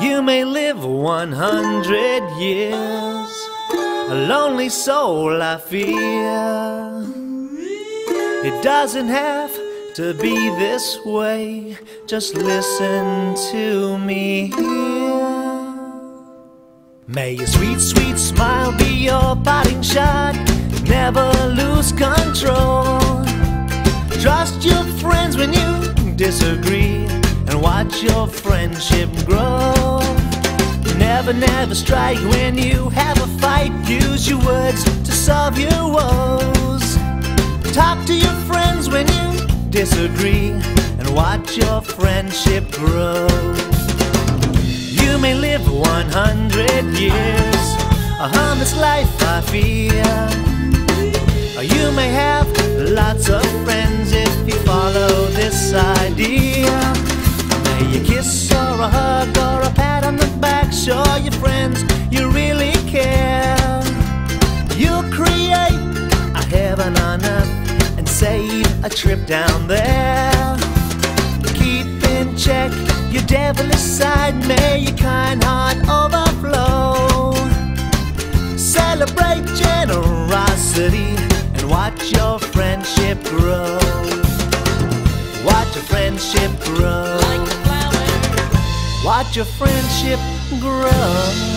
You may live 100 years, a lonely soul I fear. It doesn't have to be this way, just listen to me here. May your sweet, sweet smile be your parting shot, never lose control. Trust your friends when you disagree, and watch your friendship grow. Never, never strike when you have a fight. Use your words to solve your woes. Talk to your friends when you disagree, and watch your friendship grow. You may live 100 years, a harmless life I fear. Or you may have lots of friends if you follow this idea. May a kiss or a hug or a pat on the back show your friends you really care. You'll create a heaven on earth and save a trip down there. Keep in check your devilish side, may your kind heart overflow. Celebrate generosity and watch your friendship grow. Watch your friendship grow. Like the flower. Watch your friendship grow.